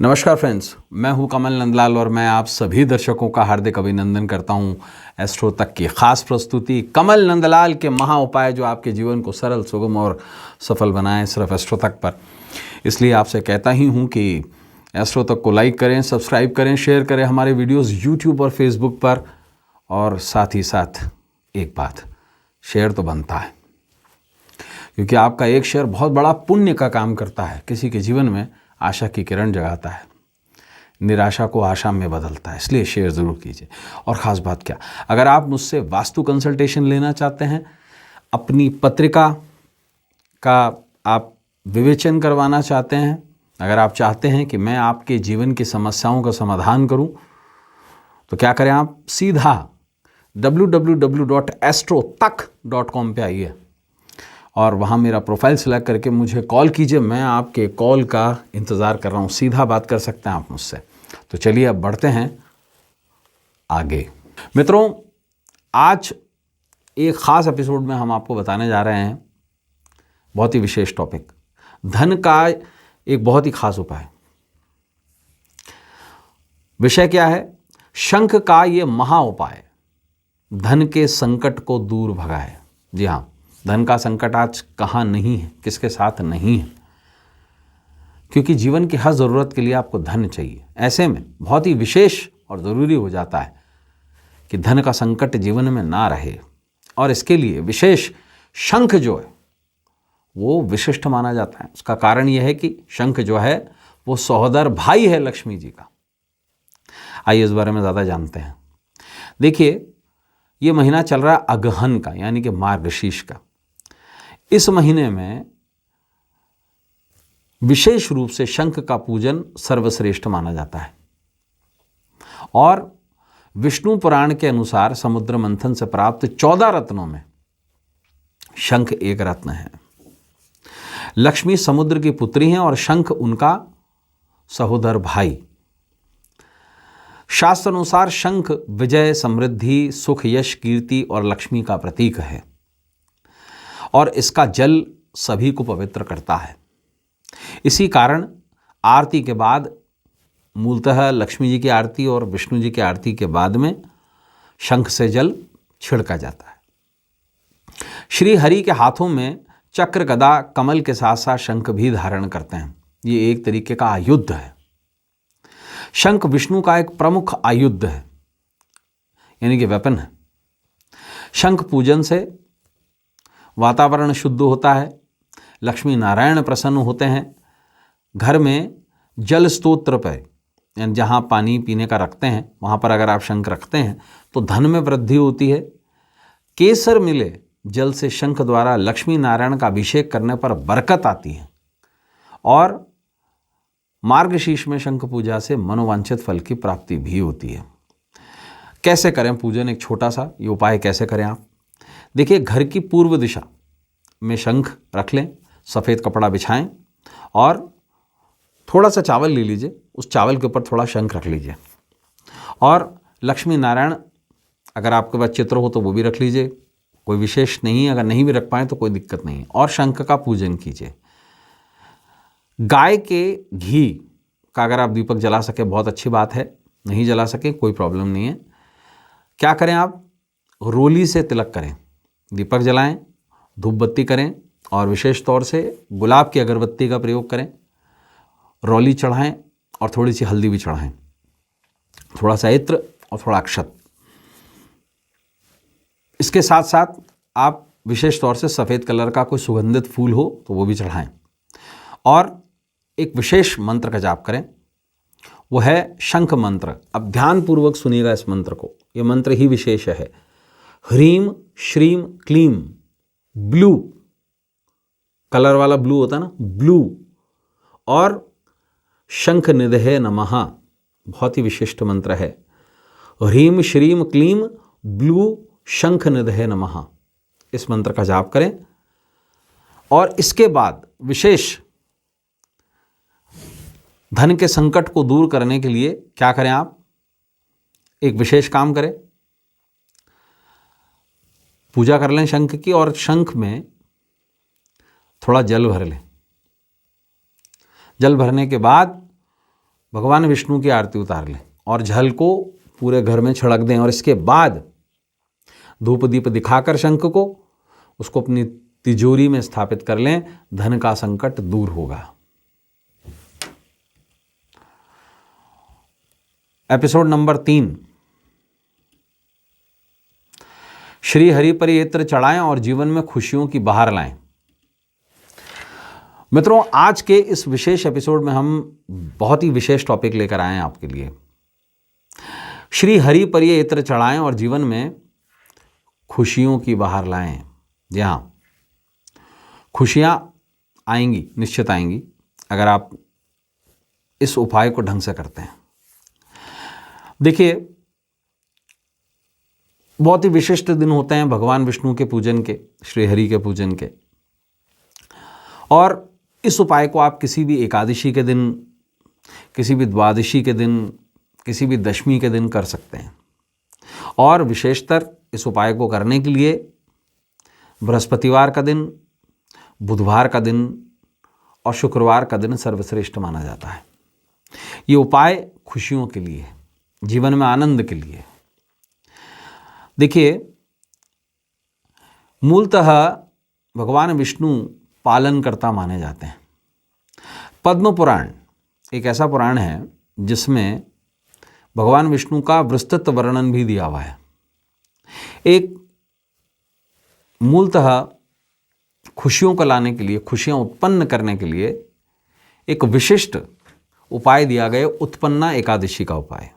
नमस्कार फ्रेंड्स, मैं हूं कमल नंदलाल और मैं आप सभी दर्शकों का हार्दिक अभिनंदन करता हूं एस्ट्रो तक की खास प्रस्तुति कमल नंदलाल के महा उपाय जो आपके जीवन को सरल, सुगम और सफल बनाएं सिर्फ एस्ट्रो तक पर। इसलिए आपसे कहता ही हूं कि एस्ट्रो तक को लाइक करें, सब्सक्राइब करें, शेयर करें हमारे वीडियोज़ यूट्यूब और फेसबुक पर। और साथ ही साथ एक बात, शेयर तो बनता है, क्योंकि आपका एक शेयर बहुत बड़ा पुण्य का काम करता है। किसी के जीवन में आशा की किरण जगाता है, निराशा को आशा में बदलता है। इसलिए शेयर ज़रूर कीजिए। और ख़ास बात क्या, अगर आप मुझसे वास्तु कंसल्टेशन लेना चाहते हैं, अपनी पत्रिका का आप विवेचन करवाना चाहते हैं, अगर आप चाहते हैं कि मैं आपके जीवन की समस्याओं का समाधान करूं, तो क्या करें, आप सीधा www.astrotak.com पे आइए और वहाँ मेरा प्रोफाइल सेलेक्ट करके मुझे कॉल कीजिए। मैं आपके कॉल का इंतज़ार कर रहा हूँ। सीधा बात कर सकते हैं आप मुझसे। तो चलिए अब बढ़ते हैं आगे। मित्रों, आज एक ख़ास एपिसोड में हम आपको बताने जा रहे हैं बहुत ही विशेष टॉपिक, धन का एक बहुत ही ख़ास उपाय। विषय क्या है? शंख का ये महा उपाय धन के संकट को दूर भगाए। जी हाँ, धन का संकट आज कहाँ नहीं है, किसके साथ नहीं है, क्योंकि जीवन की हर ज़रूरत के लिए आपको धन चाहिए। ऐसे में बहुत ही विशेष और ज़रूरी हो जाता है कि धन का संकट जीवन में ना रहे, और इसके लिए विशेष शंख जो है वो विशिष्ट माना जाता है। उसका कारण यह है कि शंख जो है वो सहोदर भाई है लक्ष्मी जी का। आइए इस बारे में ज़्यादा जानते हैं। देखिए, ये महीना चल रहा है अगहन का, यानी कि मार्गशीर्ष का। इस महीने में विशेष रूप से शंख का पूजन सर्वश्रेष्ठ माना जाता है। और विष्णु पुराण के अनुसार समुद्र मंथन से प्राप्त 14 रत्नों में शंख एक रत्न है। लक्ष्मी समुद्र की पुत्री हैं और शंख उनका सहोदर भाई। शास्त्र अनुसार शंख विजय, समृद्धि, सुख, यश, कीर्ति और लक्ष्मी का प्रतीक है, और इसका जल सभी को पवित्र करता है। इसी कारण आरती के बाद, मूलतः लक्ष्मी जी की आरती और विष्णु जी की आरती के बाद में शंख से जल छिड़का जाता है। श्री हरि के हाथों में चक्र, गदा, कमल के साथ साथ शंख भी धारण करते हैं। ये एक तरीके का आयुध है। शंख विष्णु का एक प्रमुख आयुध है, यानी कि वेपन है। शंख पूजन से वातावरण शुद्ध होता है, लक्ष्मी नारायण प्रसन्न होते हैं। घर में जल स्तोत्र पर, यानी जहाँ पानी पीने का रखते हैं, वहाँ पर अगर आप शंख रखते हैं तो धन में वृद्धि होती है। केसर मिले जल से शंख द्वारा लक्ष्मी नारायण का अभिषेक करने पर बरकत आती है। और मार्गशीर्ष में शंख पूजा से मनोवांछित फल की प्राप्ति भी होती है। कैसे करें पूजन? एक छोटा सा ये उपाय कैसे करें आप देखिए। घर की पूर्व दिशा में शंख रख लें, सफ़ेद कपड़ा बिछाएं और थोड़ा सा चावल ले लीजिए, उस चावल के ऊपर थोड़ा शंख रख लीजिए। और लक्ष्मी नारायण अगर आपके पास चित्र हो तो वो भी रख लीजिए, कोई विशेष नहीं है। अगर नहीं भी रख पाएँ तो कोई दिक्कत नहीं है। और शंख का पूजन कीजिए। गाय के घी का अगर आप दीपक जला सके बहुत अच्छी बात है, नहीं जला सके कोई प्रॉब्लम नहीं है। क्या करें, आप रोली से तिलक करें, दीपक जलाएं, धूप बत्ती करें और विशेष तौर से गुलाब की अगरबत्ती का प्रयोग करें। रोली चढ़ाएं और थोड़ी सी हल्दी भी चढ़ाएं, थोड़ा सा इत्र और थोड़ा अक्षत। इसके साथ साथ आप विशेष तौर से सफ़ेद कलर का कोई सुगंधित फूल हो तो वो भी चढ़ाएं। और एक विशेष मंत्र का जाप करें, वो है शंख मंत्र। अब ध्यानपूर्वक सुनिएगा इस मंत्र को, ये मंत्र ही विशेष है। ह्रीम श्रीम क्लीम, ब्लू कलर वाला ब्लू होता है ना, ब्लू, और शंख निधे नमः, बहुत ही विशिष्ट मंत्र है। ह्रीम श्रीम क्लीम ब्लू शंख निधे नमः, इस मंत्र का जाप करें। और इसके बाद विशेष धन के संकट को दूर करने के लिए क्या करें, आप एक विशेष काम करें, पूजा कर लें शंख की और शंख में थोड़ा जल भर लें। जल भरने के बाद भगवान विष्णु की आरती उतार लें और जल को पूरे घर में छिड़क दें और इसके बाद धूप दीप दिखाकर शंख को उसको अपनी तिजोरी में स्थापित कर लें। धन का संकट दूर होगा। एपिसोड नंबर 3, श्री हरि पर यत्र चढ़ाएं और जीवन में खुशियों की बहार लाएं। मित्रों, आज के इस विशेष एपिसोड में हम बहुत ही विशेष टॉपिक लेकर आए हैं आपके लिए। श्री हरि पर यत्र चढ़ाएं और जीवन में खुशियों की बहार लाएं। जी हाँ, खुशियां आएंगी, निश्चित आएंगी, अगर आप इस उपाय को ढंग से करते हैं। देखिए, बहुत ही विशिष्ट दिन होते हैं भगवान विष्णु के पूजन के, श्री हरि के पूजन के, और इस उपाय को आप किसी भी एकादशी के दिन, किसी भी द्वादशी के दिन, किसी भी दशमी के दिन कर सकते हैं। और विशेषतर इस उपाय को करने के लिए बृहस्पतिवार का दिन, बुधवार का दिन और शुक्रवार का दिन सर्वश्रेष्ठ माना जाता है। ये उपाय खुशियों के लिए, जीवन में आनंद के लिए। देखिए, मूलतः भगवान विष्णु पालनकर्ता माने जाते हैं। पद्म पुराण एक ऐसा पुराण है जिसमें भगवान विष्णु का विस्तृत वर्णन भी दिया हुआ है। एक मूलतः खुशियों को लाने के लिए, खुशियां उत्पन्न करने के लिए एक विशिष्ट उपाय दिया गया, उत्पन्ना एकादशी का उपाय।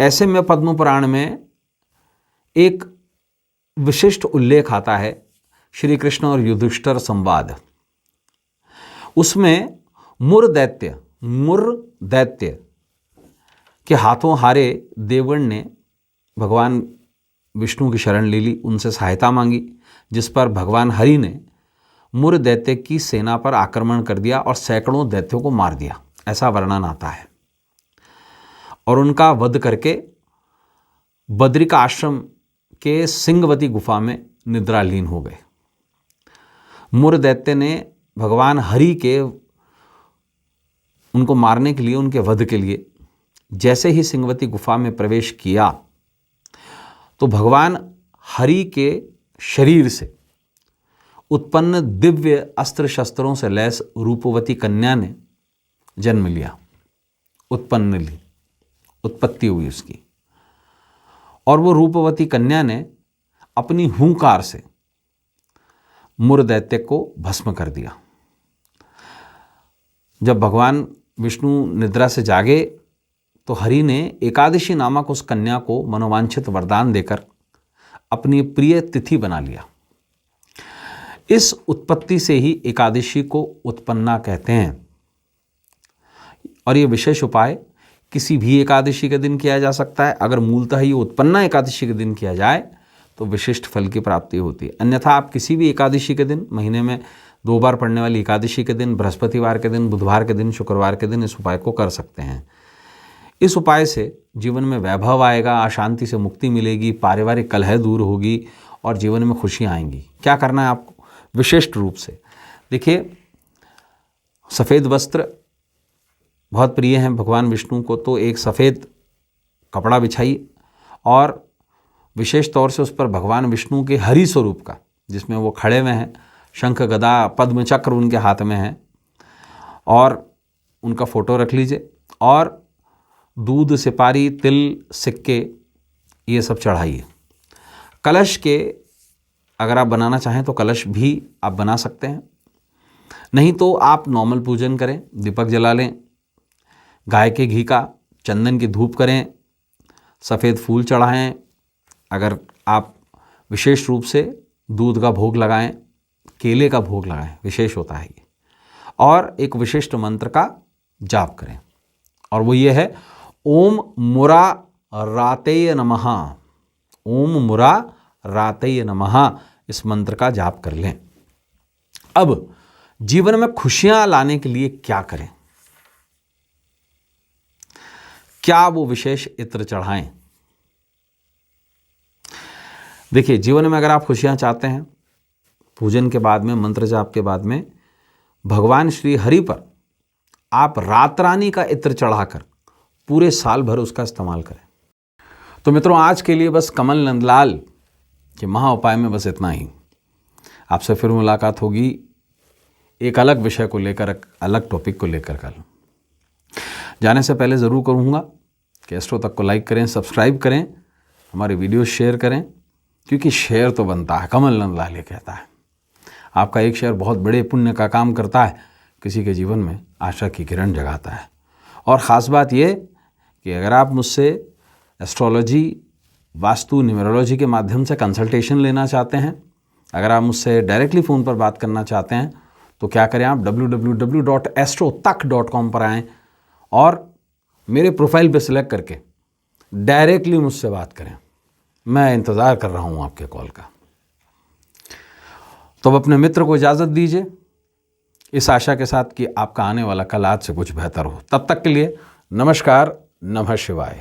ऐसे में पद्म पुराण में एक विशिष्ट उल्लेख आता है, श्री कृष्ण और युधिष्ठिर संवाद। उसमें मुर दैत्य के हाथों हारे देवगण ने भगवान विष्णु की शरण ले ली, उनसे सहायता मांगी, जिस पर भगवान हरि ने मुर दैत्य की सेना पर आक्रमण कर दिया और सैकड़ों दैत्यों को मार दिया, ऐसा वर्णन आता है। और उनका वध करके बद्रिका आश्रम के सिंहवती गुफा में निद्रालीन हो गए। मुर दैत्य ने भगवान हरि के उनको मारने के लिए, उनके वध के लिए जैसे ही सिंहवती गुफा में प्रवेश किया तो भगवान हरि के शरीर से उत्पन्न दिव्य अस्त्र शस्त्रों से लैस रूपवती कन्या ने जन्म लिया, उत्पत्ति हुई उसकी। और वो रूपवती कन्या ने अपनी हुंकार से मुर दैत्य को भस्म कर दिया। जब भगवान विष्णु निद्रा से जागे तो हरि ने एकादशी नामक उस कन्या को मनोवांछित वरदान देकर अपनी प्रिय तिथि बना लिया। इस उत्पत्ति से ही एकादशी को उत्पन्ना कहते हैं। और ये विशेष उपाय किसी भी एकादशी के दिन किया जा सकता है। अगर मूलतः ये उत्पन्ना एकादशी के दिन किया जाए तो विशिष्ट फल की प्राप्ति होती है। अन्यथा आप किसी भी एकादशी के दिन, महीने में 2 बार पड़ने वाली एकादशी के दिन, बृहस्पतिवार के दिन, बुधवार के दिन, शुक्रवार के दिन इस उपाय को कर सकते हैं। इस उपाय से जीवन में वैभव आएगा, अशांति से मुक्ति मिलेगी, पारिवारिक कलह दूर होगी और जीवन में खुशियाँ आएंगी। क्या करना है आपको विशिष्ट रूप से? देखिए, सफ़ेद वस्त्र बहुत प्रिय हैं भगवान विष्णु को, तो एक सफ़ेद कपड़ा बिछाइए और विशेष तौर से उस पर भगवान विष्णु के हरि स्वरूप का, जिसमें वो खड़े हुए हैं, शंख गदा पद्म चक्र उनके हाथ में है, और उनका फोटो रख लीजिए और दूध, सिपारी, तिल, सिक्के ये सब चढ़ाइए। कलश के अगर आप बनाना चाहें तो कलश भी आप बना सकते हैं, नहीं तो आप नॉर्मल पूजन करें, दीपक जला लें, गाय के घी का, चंदन की धूप करें, सफ़ेद फूल चढ़ाएं। अगर आप विशेष रूप से दूध का भोग लगाएं, केले का भोग लगाएं, विशेष होता है ये, और एक विशिष्ट मंत्र का जाप करें, और वो ये है, ओम मुरा रातेय नमः। ओम मुरा रातेय नमः, इस मंत्र का जाप कर लें। अब जीवन में खुशियां लाने के लिए क्या करें? क्या वो विशेष इत्र चढ़ाएं? देखिए, जीवन में अगर आप खुशियां चाहते हैं, पूजन के बाद में, मंत्र जाप के बाद में भगवान श्री हरि पर आप रात रानी का इत्र चढ़ाकर पूरे साल भर उसका इस्तेमाल करें। तो मित्रों, आज के लिए बस कमल नंदलाल के महा उपाय में बस इतना ही। आपसे फिर मुलाकात होगी एक अलग विषय को लेकर, एक अलग टॉपिक को लेकर कल। जाने से पहले ज़रूर कहूँगा कि एस्ट्रो तक को लाइक करें, सब्सक्राइब करें, हमारे वीडियो शेयर करें, क्योंकि शेयर तो बनता है। कमल नंदलाल ये कहता है, आपका एक शेयर बहुत बड़े पुण्य का काम करता है, किसी के जीवन में आशा की किरण जगाता है। और ख़ास बात ये कि अगर आप मुझसे एस्ट्रोलॉजी, वास्तु, न्यूमरोलॉजी के माध्यम से कंसल्टेशन लेना चाहते हैं, अगर आप मुझसे डायरेक्टली फ़ोन पर बात करना चाहते हैं, तो क्या करें, आप www.astrotak.com पर आएँ और मेरे प्रोफाइल पे सिलेक्ट करके डायरेक्टली मुझसे बात करें। मैं इंतज़ार कर रहा हूँ आपके कॉल का। तो अब अपने मित्र को इजाज़त दीजिए, इस आशा के साथ कि आपका आने वाला कल आज से कुछ बेहतर हो। तब तक के लिए नमस्कार, नमः शिवाय।